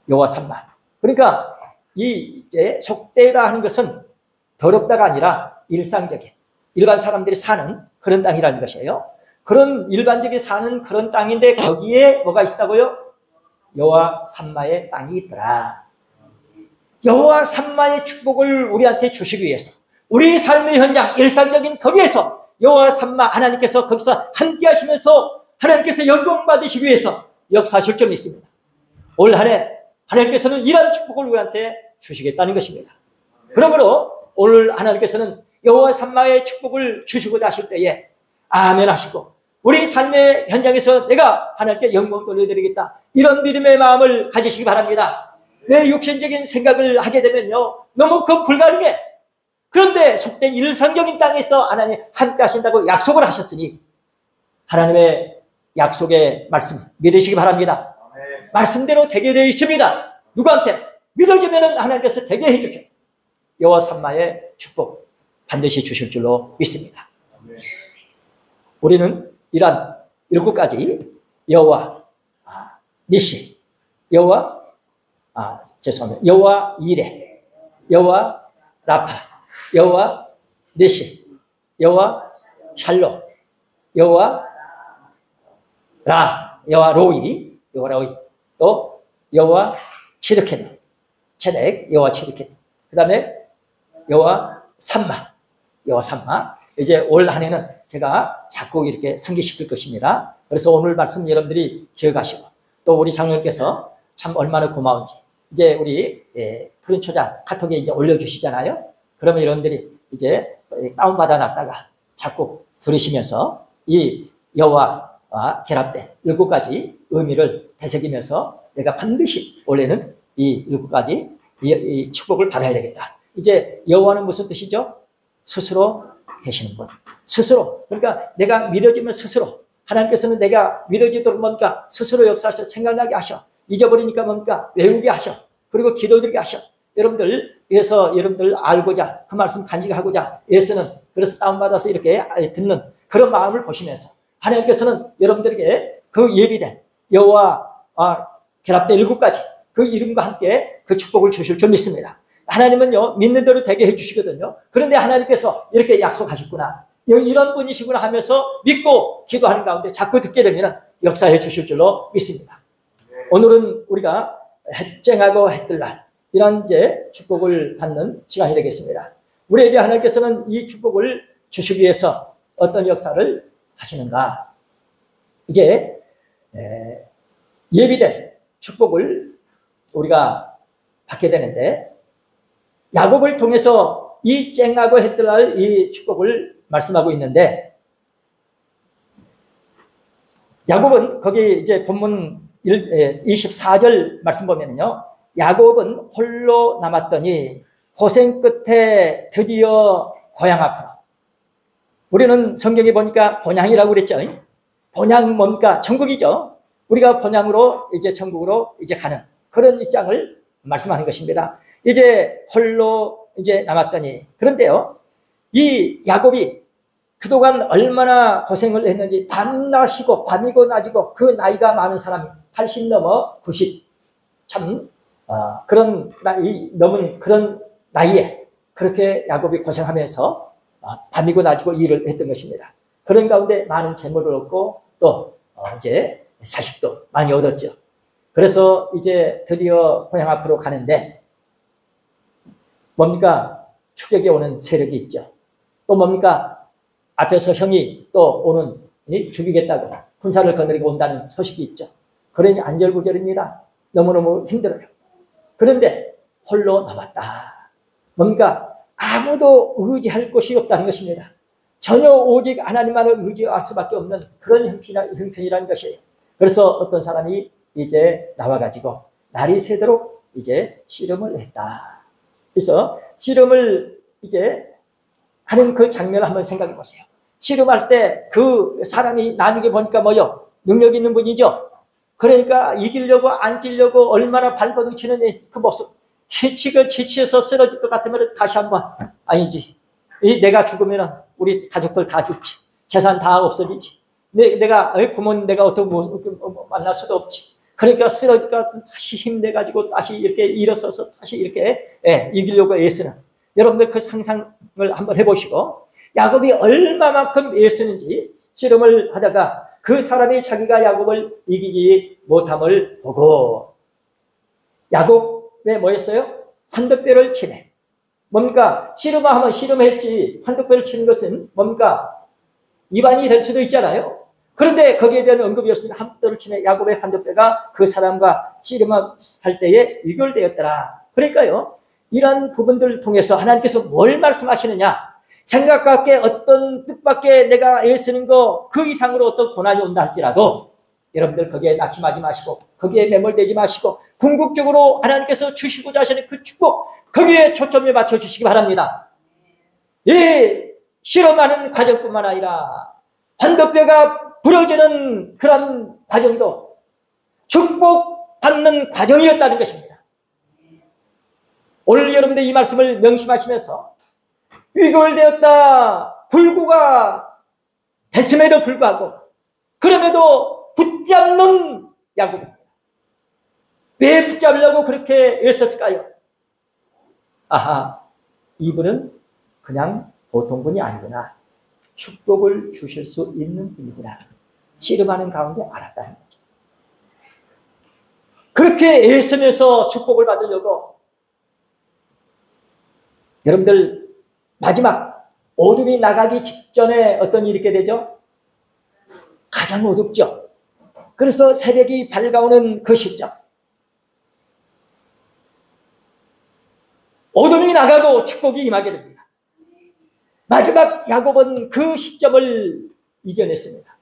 여호와 샴마. 그러니까 이 이제 속되다 하는 것은 더럽다가 아니라 일상적인, 일반 사람들이 사는 그런 땅이라는 것이에요. 그런 일반적인 사는 그런 땅인데 거기에 뭐가 있다고요? 여호와 샴마의 땅이 있더라. 여호와 샴마의 축복을 우리한테 주시기 위해서, 우리 삶의 현장, 일상적인 거기에서 여호와 샴마 하나님께서 거기서 함께 하시면서 하나님께서 영광 받으시기 위해서 역사하실 점이 있습니다. 올 한 해 하나님께서는 이런 축복을 우리한테 주시겠다는 것입니다. 그러므로 오늘 하나님께서는 여호와 샴마의 축복을 주시고자 하실 때에 아멘 하시고, 우리 삶의 현장에서 내가 하나님께 영광 돌려드리겠다, 이런 믿음의 마음을 가지시기 바랍니다. 내 육신적인 생각을 하게 되면요, 너무 그 불가능해. 그런데 속된 일상적인 땅에서 하나님 함께 하신다고 약속을 하셨으니 하나님의 약속의 말씀 믿으시기 바랍니다. 말씀대로 되게 되어 있습니다. 누구한테? 믿어지면 하나님께서 되게 해주셔요. 여호와 샴마의 축복 반드시 주실 줄로 믿습니다. 우리는 이러한 7가지 여호와 니시, 여호와 죄송합니다. 여호와 이레, 여호와 라파, 여호와 니시, 여호와 샬롬, 여호와 라, 여호와 로이, 여호와 로이, 또 여호와 치르케드, 체덱, 여호와 치르케드, 그 다음에 여호와 샴마, 여호와 샴마. 이제 올 한 해는 제가 자꾸 이렇게 상기시킬 것입니다. 그래서 오늘 말씀 여러분들이 기억하시고, 또 우리 장로님께서 참 얼마나 고마운지, 이제 우리 푸른 초장 카톡에 이제 올려주시잖아요. 그러면 여러분들이 이제 다운받아 놨다가 자꾸 들으시면서 이 여호와와 결합된 7가지 의미를 되새기면서 내가 반드시 올해는 이 7가지 이 축복을 받아야 되겠다. 이제 여호와는 무슨 뜻이죠? 스스로 계시는 분. 스스로. 그러니까 내가 믿어지면 스스로. 하나님께서는 내가 믿어지도록 뭡니까? 스스로 역사하셔. 생각나게 하셔. 잊어버리니까 뭡니까? 외우게 하셔. 그리고 기도드리게 하셔. 여러분들, 위해서 여러분들 알고자, 그 말씀 간직하고자, 위해서는 그래서 다운받아서 이렇게 듣는 그런 마음을 보시면서 하나님께서는 여러분들에게 그 예비된 여호와 결합된 7가지 그 이름과 함께 그 축복을 주실 줄 믿습니다. 하나님은요, 믿는 대로 되게 해주시거든요. 그런데 하나님께서 이렇게 약속하셨구나, 이런 분이시구나 하면서 믿고 기도하는 가운데 자꾸 듣게 되면 역사해 주실 줄로 믿습니다. 오늘은 우리가 해쨍하고 해뜰 날, 이런 이제 축복을 받는 시간이 되겠습니다. 우리에게 하나님께서는 이 축복을 주시기 위해서 어떤 역사를 하시는가? 이제 예비된 축복을 우리가 받게 되는데, 야곱을 통해서 이 쨍하고 해뜰 날 이 축복을 말씀하고 있는데, 야곱은 거기 이제 본문 24절 말씀 보면요, 야곱은 홀로 남았더니 고생 끝에 드디어 고향 앞으로. 우리는 성경에 보니까 본향이라고 그랬죠. 본향 뭡니까? 천국이죠. 우리가 본향으로 이제 천국으로 이제 가는 그런 입장을 말씀하는 것입니다. 이제 홀로 이제 남았더니, 그런데요, 이 야곱이 그동안 얼마나 고생을 했는지 밤낮이고 밤이고 낮이고 그 나이가 많은 사람이 80 넘어 90 참 그런 나이 넘은 그런 나이에 그렇게 야곱이 고생하면서 밤이고 낮이고 일을 했던 것입니다. 그런 가운데 많은 재물을 얻고 또 이제 자식도 많이 얻었죠. 그래서 이제 드디어 고향 앞으로 가는데 뭡니까? 추격에 오는 세력이 있죠. 또 뭡니까? 앞에서 형이 또 오는 죽이겠다고 군사를 거느리고 온다는 소식이 있죠. 그러니 안절부절입니다. 너무너무 힘들어요. 그런데 홀로 남았다. 뭡니까? 아무도 의지할 곳이 없다는 것입니다. 전혀 오직 하나님만을 의지할 수밖에 없는 그런 형편이라는 것이에요. 그래서 어떤 사람이 이제 나와가지고 날이 새도록 이제 씨름을 했다. 그래서 씨름을 이제 하는 그 장면을 한번 생각해 보세요. 씨름할 때 그 사람이 나누게 보니까 뭐요? 능력 있는 분이죠. 그러니까 이기려고 안기려고 얼마나 발버둥치는 그 모습. 지치해서 쓰러질 것 같으면 다시 한번 아니지. 내가 죽으면 우리 가족들 다 죽지. 재산 다 없어지지. 내가 부모님 내가 어떻게 만날 수도 없지. 그러니까 쓰러질까 다시 힘내가지고 다시 이렇게 일어서서 다시 이렇게 이기려고 애쓰는. 여러분들 그 상상을 한번 해보시고 야곱이 얼마만큼 애쓰는지 씨름을 하다가 그 사람이 자기가 야곱을 이기지 못함을 보고 야곱에 뭐였어요? 환도뼈를 치네. 뭡니까? 씨름하면 씨름했지 환도뼈를 치는 것은 뭡니까? 위반이 될 수도 있잖아요. 그런데 거기에 대한 언급이 없으면 환도뼈를 치네. 야곱의 환도뼈가 그 사람과 씨름할 때에 유결되었더라. 그러니까요. 이런 부분들을 통해서 하나님께서 뭘 말씀하시느냐? 생각과 밖에 어떤 뜻밖에 내가 애쓰는 거 그 이상으로 어떤 고난이 온다 할지라도 여러분들 거기에 낙심하지 마시고 거기에 매몰되지 마시고 궁극적으로 하나님께서 주시고자 하시는 그 축복 거기에 초점을 맞춰주시기 바랍니다. 이 실험하는 과정뿐만 아니라 환도뼈가 부러지는 그런 과정도 축복받는 과정이었다는 것입니다. 오늘 여러분들 이 말씀을 명심하시면서 위골되었다 불구가 됐음에도 불구하고 그럼에도 붙잡는 야곱입니다. 왜 붙잡으려고 그렇게 애썼을까요? 아하, 이분은 그냥 보통 분이 아니구나. 축복을 주실 수 있는 분이구나. 씨름하는 가운데 알았다는 거죠. 그렇게 애쓰면서 축복을 받으려고 여러분들 마지막 어둠이 나가기 직전에 어떤 일이 있게 되죠? 가장 어둡죠. 그래서 새벽이 밝아오는 그 시점. 어둠이 나가고 축복이 임하게 됩니다. 마지막 야곱은 그 시점을 이겨냈습니다.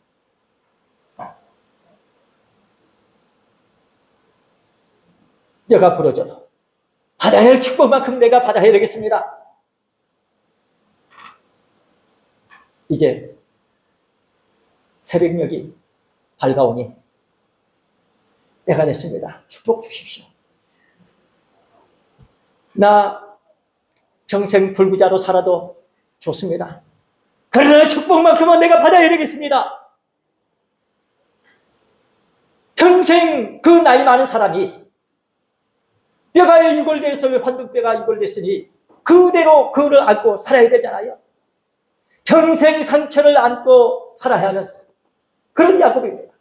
뼈가 부러져도 받아야 할 축복만큼 내가 받아야 되겠습니다. 이제 새벽녘이 밝아오니 때가 됐습니다. 축복 주십시오. 나 평생 불구자로 살아도 좋습니다. 그러나 축복만큼은 내가 받아야 되겠습니다. 평생 그 나이 많은 사람이 뼈가 유골돼서 환도뼈가 유골됐으니 그대로 그를 안고 살아야 되잖아요. 평생 상처를 안고 살아야 하는 그런 야곱입니다.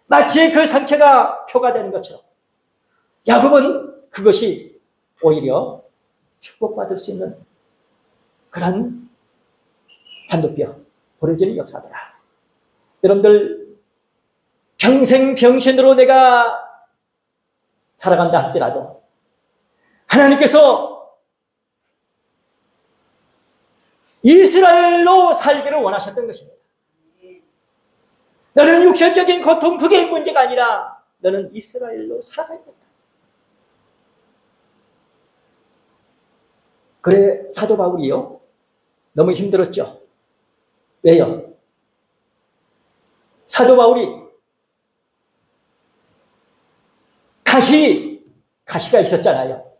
마치 그 상처가 표가 되는 것처럼 야곱은 그것이 오히려 축복받을 수 있는 그런 환도뼈 부러지는 역사더라. 여러분들 평생 병신으로 내가 살아간다 할지라도 하나님께서 이스라엘로 살기를 원하셨던 것입니다. 너는 육신적인 고통 그게 문제가 아니라 너는 이스라엘로 살아가야 된다. 그래 사도 바울이요 너무 힘들었죠. 왜요? 사도 바울이 가시가 있었잖아요.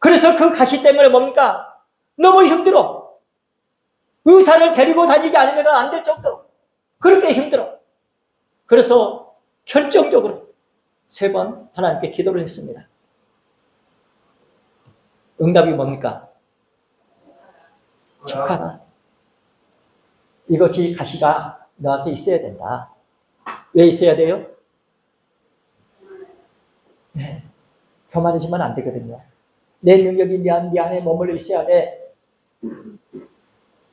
그래서 그 가시 때문에 뭡니까? 너무 힘들어. 의사를 데리고 다니지 않으면 안 될 정도로 그렇게 힘들어. 그래서 결정적으로 3번 하나님께 기도를 했습니다. 응답이 뭡니까? 축하다. 이것이 가시가 너한테 있어야 된다. 왜 있어야 돼요? 네. 교만해지면 안 되거든요. 내 능력이 네 안에 머물러 있어야 돼.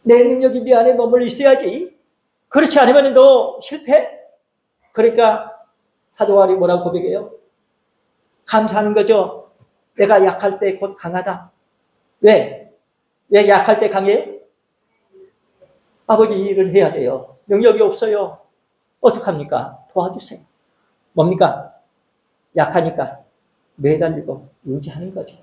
내 능력이 네 안에 머물러 있어야지. 그렇지 않으면 너 실패. 그러니까 사도 바울이 뭐라고 고백해요? 감사하는 거죠. 내가 약할 때 곧 강하다. 왜? 왜 약할 때 강해? 아버지 일을 해야 돼요. 능력이 없어요. 어떡합니까? 도와주세요. 뭡니까? 약하니까 매달리고 의지하는 거죠.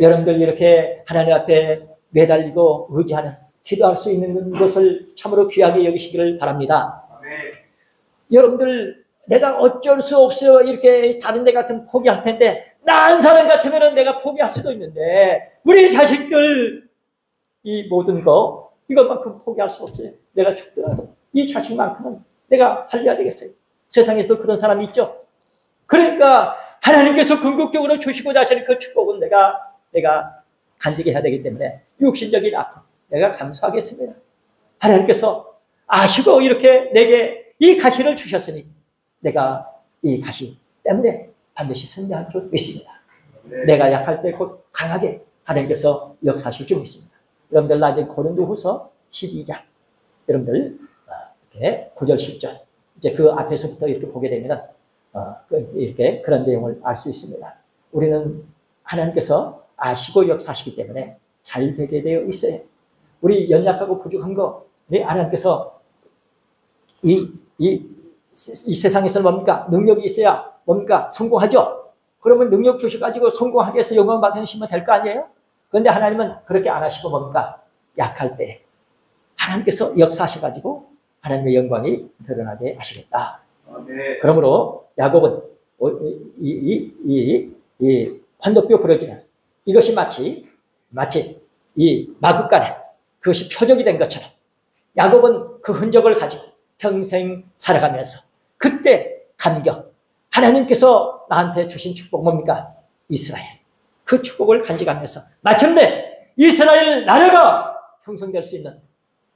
여러분들 이렇게 하나님 앞에 매달리고 의지하는, 기도할 수 있는 것을 참으로 귀하게 여기시기를 바랍니다. 여러분들 내가 어쩔 수 없어요. 이렇게 다른 데 같으면 포기할 텐데, 나은 사람 같으면 내가 포기할 수도 있는데, 우리 자식들 이 모든 거 이것만큼 포기할 수 없어요. 내가 죽더라도 이 자식만큼은 내가 살려야 되겠어요. 세상에서도 그런 사람이 있죠. 그러니까 하나님께서 궁극적으로 주시고자 하시는 그 축복은 내가 간직해야 되기 때문에 육신적인 아픔 내가 감수하겠습니다. 하나님께서 아시고 이렇게 내게 이 가시를 주셨으니 내가 이 가시 때문에 반드시 승리할 줄 믿습니다. 내가 약할 때 곧 강하게 하나님께서 역사하실 줄 믿습니다. 여러분들 나중에 고린도후서 12장 여러분들 이렇게 9절 10절 이제 그 앞에서부터 이렇게 보게 되면 이렇게 그런 내용을 알 수 있습니다. 우리는 하나님께서 아시고 역사하시기 때문에 잘 되게 되어 있어요. 우리 연약하고 부족한 거 하나님께서 이 세상에서는 뭡니까? 능력이 있어야 뭡니까? 성공하죠. 그러면 능력 주셔가지고 성공하게 해서 영광 받으시면 될 거 아니에요? 그런데 하나님은 그렇게 안 하시고 뭡니까? 약할 때 하나님께서 역사하셔가지고 하나님의 영광이 드러나게 하시겠다. 그러므로 야곱은 이 환도뼈 부러지는 이것이 마치 이 마구간에 그것이 표적이 된 것처럼 야곱은 그 흔적을 가지고 평생 살아가면서 그때 감격, 하나님께서 나한테 주신 축복 뭡니까? 이스라엘. 그 축복을 간직하면서 마침내 이스라엘 나라가 형성될 수 있는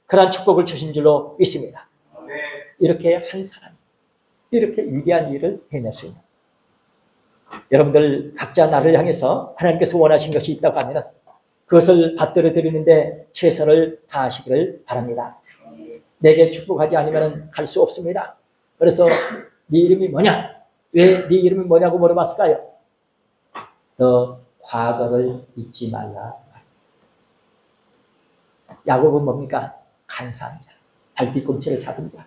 그러한 축복을 주신 줄로 믿습니다. 이렇게 한 사람이 이렇게 위대한 일을 해낼 수 있는, 여러분들 각자 나를 향해서 하나님께서 원하신 것이 있다고 하면 그것을 받들어 드리는데 최선을 다하시기를 바랍니다. 내게 축복하지 않으면 갈 수 없습니다. 그래서 네 이름이 뭐냐? 왜 네 이름이 뭐냐고 물어봤을까요? 너 과거를 잊지 말라. 야곱은 뭡니까? 간사한 자, 발뒤꿈치를 잡은 자.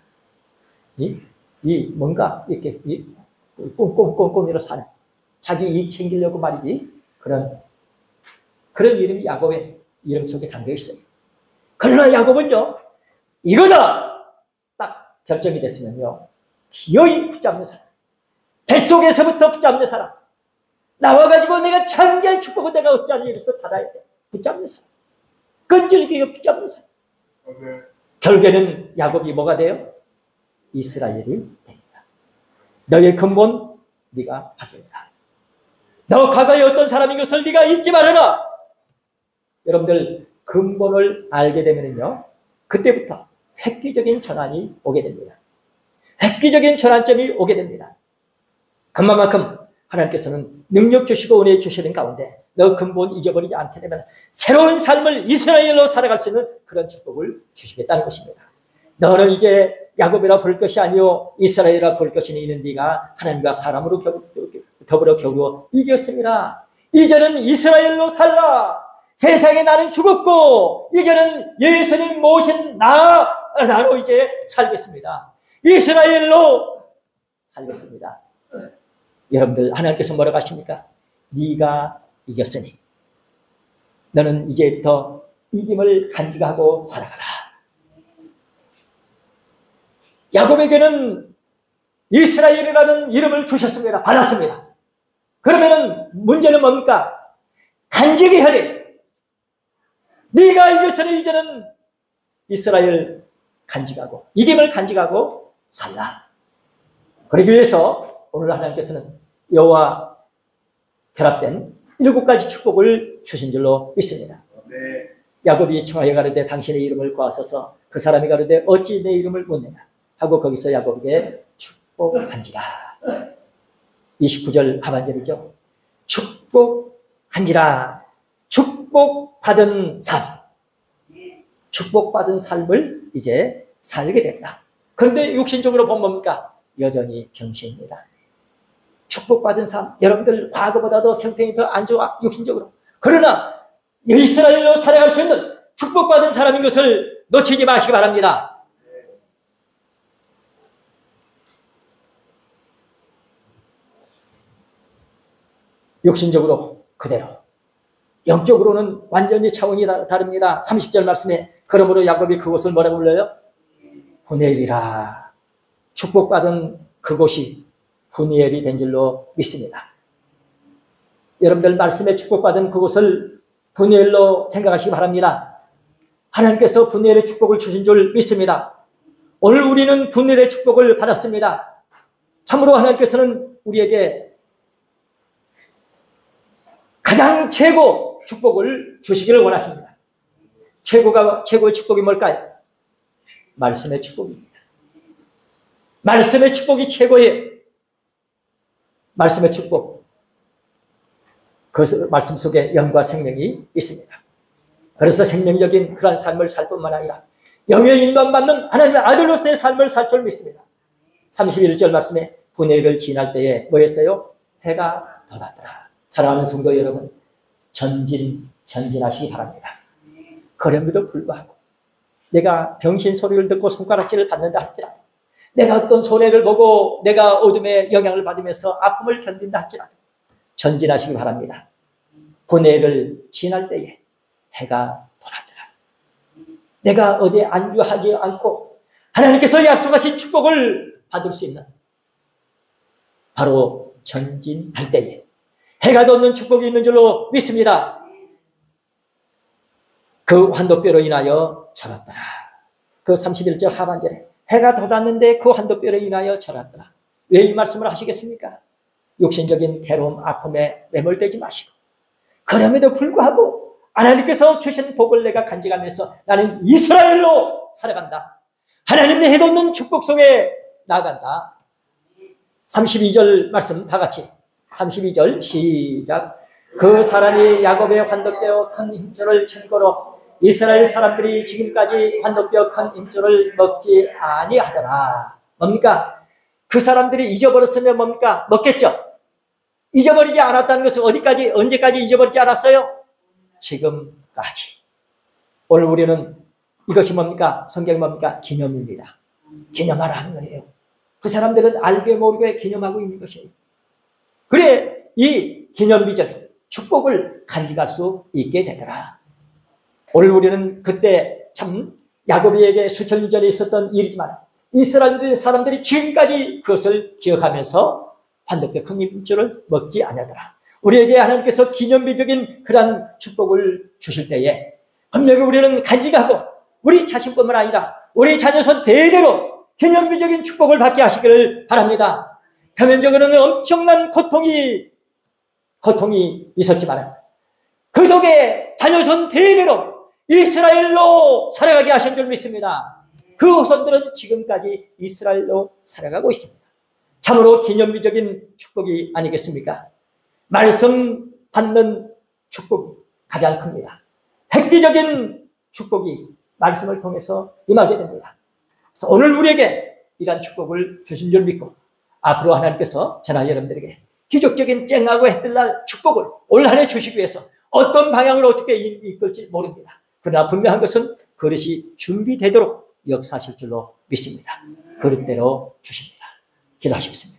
이 뭔가 이렇게 꼼꼼꼼꼼이로 사는, 자기 이익 챙기려고 말이지, 그런 이름이 야곱의 이름 속에 담겨 있어요. 그러나 야곱은요, 이거다! 딱 결정이 됐으면요, 기어이 붙잡는 사람, 뱃속에서부터 붙잡는 사람, 나와가지고 내가 천개의 축복을 내가 어찌하니 이래서 받아야 돼. 붙잡는 사람, 끈질기게 붙잡는 사람. 결국에는 야곱이 뭐가 돼요? 이스라엘이 됩니다. 너의 근본 네가 확인해라. 너 과거에 어떤 사람인 것을 네가 잊지 말아라. 여러분들 근본을 알게 되면요, 그때부터 획기적인 전환이 오게 됩니다. 획기적인 전환점이 오게 됩니다. 그만큼 하나님께서는 능력 주시고 은혜 주시는 가운데 너 근본 잊어버리지 않게 되면 새로운 삶을 이스라엘로 살아갈 수 있는 그런 축복을 주시겠다는 것입니다. 너는 이제 야곱이라 부를 것이 아니요 이스라엘이라 부를 것이니 이는 네가 하나님과 사람으로 더불어 겨루 이겼습니다. 이제는 이스라엘로 살라. 세상에 나는 죽었고 이제는 예수님 모신 나로 이제 살겠습니다. 이스라엘로 살겠습니다. 여러분들 하나님께서 뭐라고 하십니까? 네가 이겼으니 너는 이제부터 이김을 간직하고 살아가라. 야곱에게는 이스라엘이라는 이름을 주셨습니다. 받았습니다. 그러면은 문제는 뭡니까? 간직히 하리. 네가 이겨서는 이제는 이스라엘 간직하고 이김을 간직하고 살라. 그러기 위해서 오늘 하나님께서는 여호와 결합된 7가지 축복을 주신 줄로 믿습니다. 야곱이 청하여 가로되 당신의 이름을 구하소서. 그 사람이 가로되 어찌 내 이름을 묻느냐 하고 거기서 야곱에게 축복한지라. 29절 하반절이죠. 축복한지라. 축복받은 삶. 축복받은 삶을 이제 살게 됐다. 그런데 육신적으로 보면 뭡니까? 여전히 병신입니다. 축복받은 삶, 여러분들 과거보다도 형편이 더 안 좋아, 육신적으로. 그러나 이스라엘로 살아갈 수 있는 축복받은 사람인 것을 놓치지 마시기 바랍니다. 육신적으로 그대로, 영적으로는 완전히 차원이 다릅니다. 30절 말씀에 그러므로 야곱이 그곳을 뭐라고 불러요? 브니엘이라. 축복받은 그곳이 브니엘이 된 줄로 믿습니다. 여러분들 말씀에 축복받은 그곳을 브니엘로 생각하시기 바랍니다. 하나님께서 브니엘의 축복을 주신 줄 믿습니다. 오늘 우리는 브니엘의 축복을 받았습니다. 참으로 하나님께서는 우리에게 가장 최고 축복을 주시기를 원하십니다. 최고의 축복이 뭘까요? 말씀의 축복입니다. 말씀의 축복이 최고예요. 말씀의 축복. 그 말씀 속에 영과 생명이 있습니다. 그래서 생명적인 그런 삶을 살 뿐만 아니라 영의 인도받는 하나님의 아들로서의 삶을 살 줄 믿습니다. 31절 말씀에 브니엘을 지날 때에 뭐였어요? 해가 돋았더라. 사랑하는 성도 여러분, 전진하시기 바랍니다. 그럼에도 불구하고 내가 병신 소리를 듣고 손가락질을 받는다 할지라도, 내가 어떤 손해를 보고 내가 어둠의 영향을 받으면서 아픔을 견딘다 할지라도 전진하시기 바랍니다. 브니엘을 지날 때에 해가 돋았더라. 내가 어디에 안주하지 않고 하나님께서 약속하신 축복을 받을 수 있는 바로 전진할 때에 해가 돋는 축복이 있는 줄로 믿습니다. 그 환도뼈로 인하여 절었더라. 그 31절 하반절에 해가 돋았는데 그 환도뼈로 인하여 절었더라. 왜 이 말씀을 하시겠습니까? 육신적인 괴로움, 아픔에 매몰되지 마시고, 그럼에도 불구하고 하나님께서 주신 복을 내가 간직하면서 나는 이스라엘로 살아간다. 하나님의 해돋는 축복 속에 나아간다. 32절 말씀 다 같이 32절 시작. 그 사람이 야곱의 환도뼈 큰 힘줄을 친거로 이스라엘 사람들이 지금까지 환도뼈 큰 힘줄을 먹지 아니하더라. 뭡니까? 그 사람들이 잊어버렸으면 뭡니까? 먹겠죠. 잊어버리지 않았다는 것은 어디까지, 언제까지 잊어버리지 않았어요? 지금까지. 오늘 우리는 이것이 뭡니까? 성경이 뭡니까? 기념입니다. 기념하라 하는 거예요. 그 사람들은 알게 모르게 기념하고 있는 것이에요. 그래 이 기념비적인 축복을 간직할 수 있게 되더라. 오늘 우리는 그때 참 야곱에게 수천 년 전에 있었던 일이지만 이스라엘 사람들이 지금까지 그것을 기억하면서 환도뼈 큰 힘줄을 먹지 않았더라. 우리에게 하나님께서 기념비적인 그러한 축복을 주실 때에 분명히 우리는 간직하고 우리 자신뿐만 아니라 우리 자녀손 대대로 기념비적인 축복을 받게 하시기를 바랍니다. 표면적으로는 엄청난 고통이 있었지만 그 덕에 자녀손 대대로 이스라엘로 살아가게 하신 줄 믿습니다. 그 후손들은 지금까지 이스라엘로 살아가고 있습니다. 참으로 기념비적인 축복이 아니겠습니까? 말씀 받는 축복이 가장 큽니다. 획기적인 축복이 말씀을 통해서 임하게 됩니다. 그래서 오늘 우리에게 이러한 축복을 주신 줄 믿고 앞으로 하나님께서 저나 여러분들에게 기적적인 쨍하고 해뜰 날 축복을 올 한 해 주시기 위해서 어떤 방향으로 어떻게 이끌지 모릅니다. 그러나 분명한 것은 그릇이 준비되도록 역사하실 줄로 믿습니다. 그릇대로 주십니다. 기도하시겠습니다.